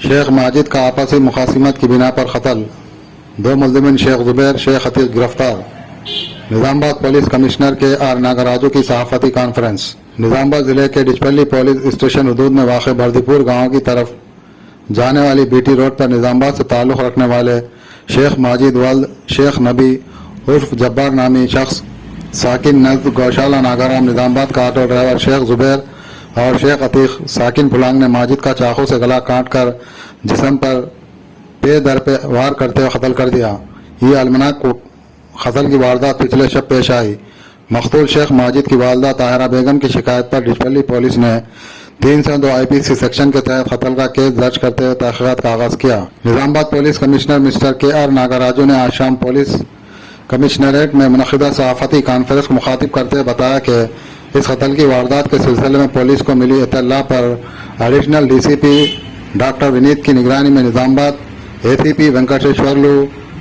शेख माजिद का आपसी मुखासिमत की बिना पर कत्ल। दो मुल्ज़िमीन शेख ज़ुबैर शेख अतीक गिरफ्तार। निज़ामबाद पुलिस कमिश्नर के आर नागराजू की सहाफ़ती कॉन्फ्रेंस। निज़ामबाद ज़िले के डिचपल्ली पुलिस स्टेशन हदूद में वाक़ बर्दीपुर गाँव की तरफ जाने वाली बीटी रोड पर निज़ामबाद से ताल्लुक़ रखने वाले शेख माजिद वल्द शेख नबी उर्फ जब्बार नामी शख्स साकिन नज़द गौशाला नागाराम निज़ामबाद का ऑटो ड्राइवर शेख ज़ुबैर और शेख अतीक साकिन पुलांग ने माजिद का चाकू से गला काट कर जिस्म पर पे दर पे वार करते हुए कत्ल कर दिया। ये अलमनाक कत्ल की वारदात पिछले शब पेश आई। मकतूल शेख माजिद की वालदा ताहिरा बेगम की शिकायत पर डिचपल्ली पुलिस ने 302 IPC सेक्शन के तहत कत्ल का केस दर्ज करते हुए तहक़ीक़ात का आगाज़ किया। Nizamabad police commissioner mister KR Nagaraju ने आज शाम पुलिस कमिश्नरेट में मुनक़िदा सहाफ़ती कॉन्फ्रेंस को मुखातिब करते हुए बताया कि इस कत्ल की वारदात के सिलसिले में पुलिस को मिली इत्तला पर एडिशनल DCP डॉक्टर विनीत की निगरानी में निज़ामबाद ACP वेंकटेश्वरलू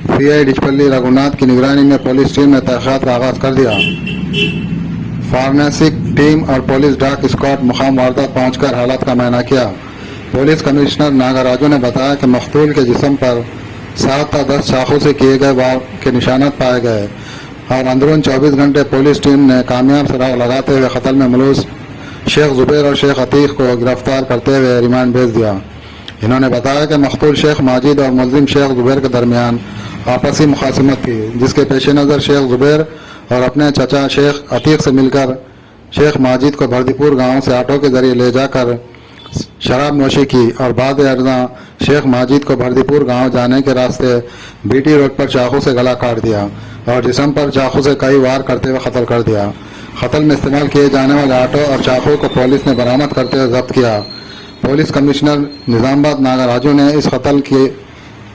CI डिचपल्ली रघुनाथ की निगरानी में पुलिस टीम ने तहक़ीक़ात का आगाज़ कर दिया। फॉरेंसिक टीम और पुलिस डॉग स्क्वाड मुकाम वारदात पहुंचकर हालात का मुआयना किया। पुलिस कमिश्नर नागराजू ने बताया कि मकतूल के जिस्म पर 7 या 10 चाकू से किए गए वार के निशानात पाए गए और अंदरून 24 घंटे पुलिस टीम ने कामयाब सुराग लगाते हुए कत्ल में मुलव्वस शेख ज़ुबैर और शेख अतीक को गिरफ्तार करते हुए रिमांड भेज दिया। इन्होंने बताया कि मकतूल शेख माजिद और मुल्ज़िम शेख ज़ुबैर के दरमियान आपसी मुखासिमत थी, जिसके पेश नज़र शेख ज़ुबैर और अपने चचा शेख अतीक से मिलकर शेख माजिद को बर्दीपुर गांव से ऑटो के जरिए ले जाकर शराब नोशी की और बाद अर्ज़ा शेख माजिद को बर्दीपुर गांव जाने के रास्ते BT रोड पर चाकू से गला काट दिया और जिस्म पर चाकू से कई वार करते हुए कत्ल कर दिया। कत्ल में इस्तेमाल किए जाने वाले ऑटो और चाकू को पुलिस ने बरामद करते हुए जब्त किया। पुलिस कमिश्नर निज़ामबाद नागराजू ने इस कत्ल की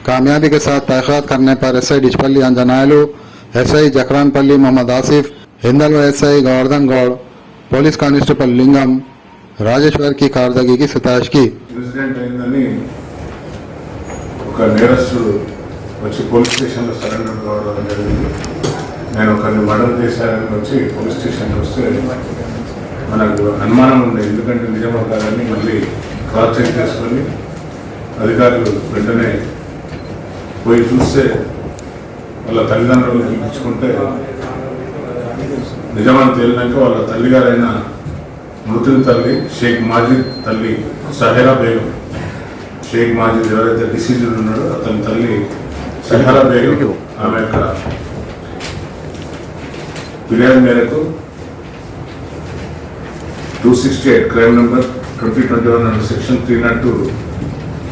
कामयाबी के साथ तहक़ीक़ात करने पर SI Dichpally Anjaneyulu, SI Jakranpally Mohammed Asif, Hindal SI Govardhan Goud, police constable Lingam Rajeshwar की कारदगी की सितारिश की। ఇన్సిడెంట్ అయిందని ఒక నేరస్తుడు వచ్చి పోలీస్ స్టేషన్లో సరెండర్ కావడం జరిగింది. నేను ఒకరిని మర్డర్ చేశారని వచ్చి పోలీస్ స్టేషన్కి వస్తే మనకు అనుమానం ఉంది, ఎందుకంటే నిజమో కాదని మళ్ళీ క్రాస్ చెక్ చేసుకొని అధికారులు వెంటనే పోయి చూస్తే వాళ్ళ తల్లిదండ్రులు పిలిపించుకుంటే నిజమని తేలినాక వాళ్ళ తల్లిగారైన మృతుని తల్లి షేక్ మాజిద్ తల్లి సహేరా బేగం, షేక్ మాజిద్ ఎవరైతే డిసీజ్డ్ ఉన్నాడో అతని తల్లి సహేరా బేగం ఆమె యొక్క ఫిర్యాదు మేరకు 268 crime number 2021 under section 302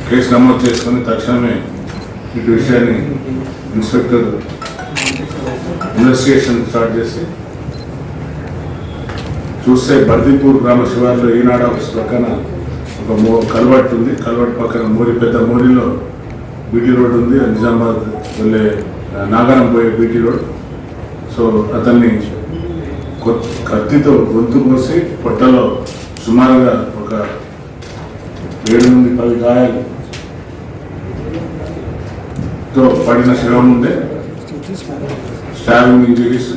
case నమోదు చేసుకుని తక్షణమే ఇటు విషయాన్ని ఇన్స్పెక్టర్ ఇన్వెస్టిగేషన్ స్టార్ట్ చేసి చూస్తే బర్దీపూర్ గ్రామ శివార్లో ఈనాడు ఆఫీస్ పక్కన ఒక కల్వర్ట్ ఉంది. కల్వర్ట్ పక్కన పెద్ద మోరిలో BT రోడ్ ఉంది, నిజామాబాద్ వెళ్ళే నాగారం పోయే BT రోడ్. సో అతన్ని కత్తితో గొంతు కోసి పొట్టలో సుమారుగా ఒక 7 నుండి 10 గాయాలతో పడిన శవం ఉండే స్టాబింగ్ ఇంజరీస్.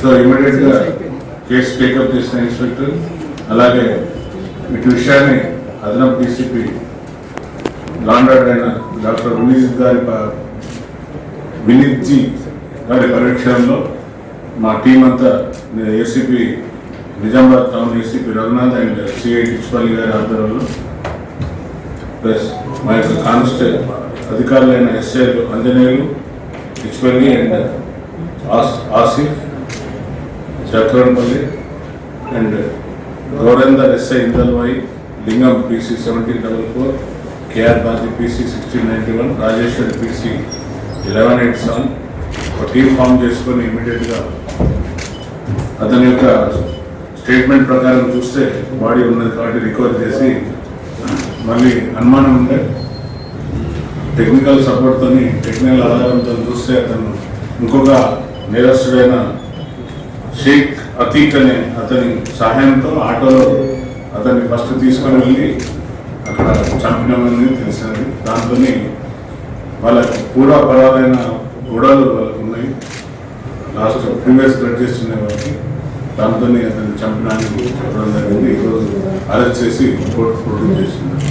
సో ఇమీడియట్గా కేసు టేకప్ చేసిన ఇన్స్పెక్టర్ అలాగే ఇటు విషయాన్ని అదనపు DCP లాండర్డ్ అయిన డాక్టర్ వినీత్ జీ గారి పర్యవేక్షణలో మా టీం అంతా ACP Nizamabad town ACP Raghunath and CI Dichpally గారి ఆధ్వర్యంలో ప్లస్ మా యొక్క కానిస్టేబుల్ అధికారులైన SIలు Anjaneyulu Dichpally and Asif Jakranpally and Gourender SI Indalwai, Lingam PC 1744, KR bhaji PC 1691, Rajeshwari PC 1187 ఒక టీం ఫామ్ చేసుకొని ఇమీడియట్గా అతని యొక్క స్టేట్మెంట్ ప్రకారం చూస్తే బాడీ ఉన్నది కాబట్టి రికవర్ చేసి మళ్ళీ అనుమానం ఉంటే టెక్నికల్ సపోర్ట్తో టెక్నికల్ ఆధారంతో చూస్తే అతను ఇంకొక నేరస్తుడైన షేక్ అతీక్ అనే అతని సహాయంతో ఆటోలో అతన్ని ఫస్ట్ తీసుకొని వెళ్ళి అక్కడ చంపినామని తెలిసినది. దాంతో వాళ్ళకి పూర్వపరాలైన గొడవలు వాళ్ళకు ఉన్నాయి, లాస్ట్ ప్రీవియస్ బ్లడ్ చేస్తున్నాయి వాళ్ళకి. దాంతో అతన్ని చంపడానికి చెప్పడం జరిగింది. ఈరోజు అరెస్ట్ చేసి కోర్టు ప్రొడ్యూస్ చేస్తున్నారు.